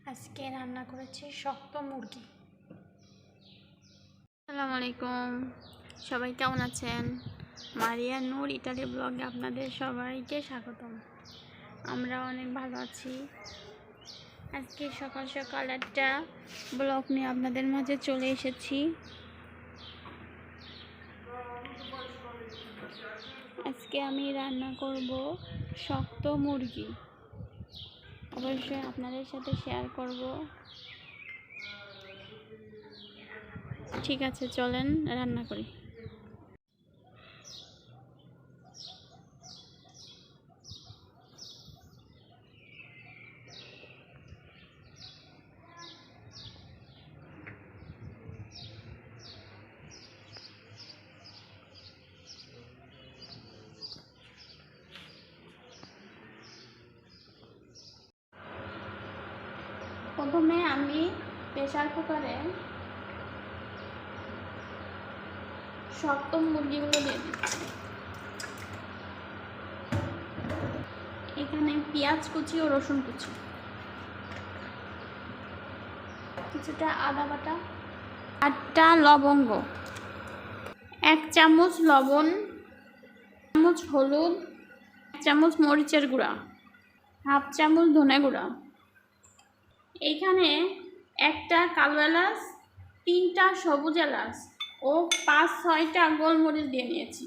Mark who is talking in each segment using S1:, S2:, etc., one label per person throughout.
S1: আজকে রান্না করেছি শক্ত মুরগি।
S2: আসসালামু আলাইকুম, সবাই কেমন আছেন? মারিয়া নূর ইটালি ব্লগে আপনাদের সবাইকে স্বাগতম। আমরা অনেক ভালো আছি। আজকে সকাল সকাল একটা ব্লগ নিয়ে আপনাদের মাঝে চলে এসেছি। আজকে আমি রান্না করব শক্ত মুরগি, অবশ্যই আপনাদের সাথে শেয়ার করব। ঠিক আছে, চলেন রান্না করি। প্রথমে আমি প্রেসার কুকারে শক্ত মুরগিগুলো দিয়ে দিচ্ছি। এখানে পেঁয়াজ কুচি ও রসুন কুচি, কিছুটা আদা বাটা, 8টা লবঙ্গ, 1 চামচ লবণ, 1 চামচ হলুদ, 1 চামচ মরিচের গুঁড়া, 1/2 চামচ ধনে গুঁড়া। এইখানে 1টা কালো এলাচ, 3টা সবুজ এলাচ ও 5-6টা গোলমরিচ দিয়ে নিয়েছি।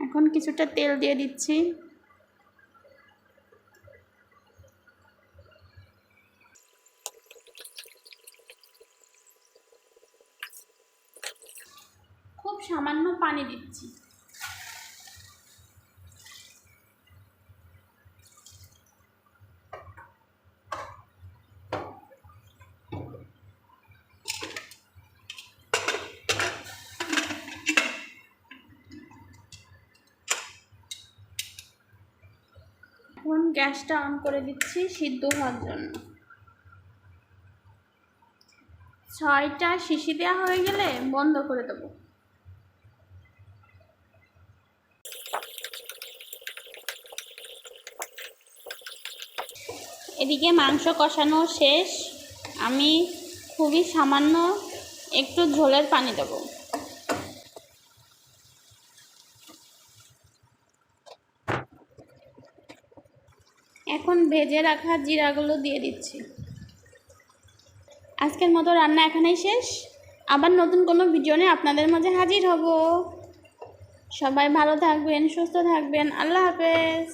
S2: এখন কিছুটা তেল দিয়ে দিচ্ছি। খুব সামান্য পানি দিচ্ছি। এখন গ্যাসটা অন করে দিচ্ছি সিদ্ধ হওয়ার জন্য। 6টা শিশি দেওয়া হয়ে গেলে বন্ধ করে দেব। এদিকে মাংস কষানো শেষ। আমি খুবই সামান্য একটু ঝোলের পানি দেব। এখন ভেজে রাখা জিরাগুলো দিয়ে দিচ্ছি। আজকের মতো রান্না এখানেই শেষ। আবার নতুন কোনো ভিডিও নিয়ে আপনাদের মাঝে হাজির হব। সবাই ভালো থাকবেন, সুস্থ থাকবেন। আল্লাহ হাফেজ।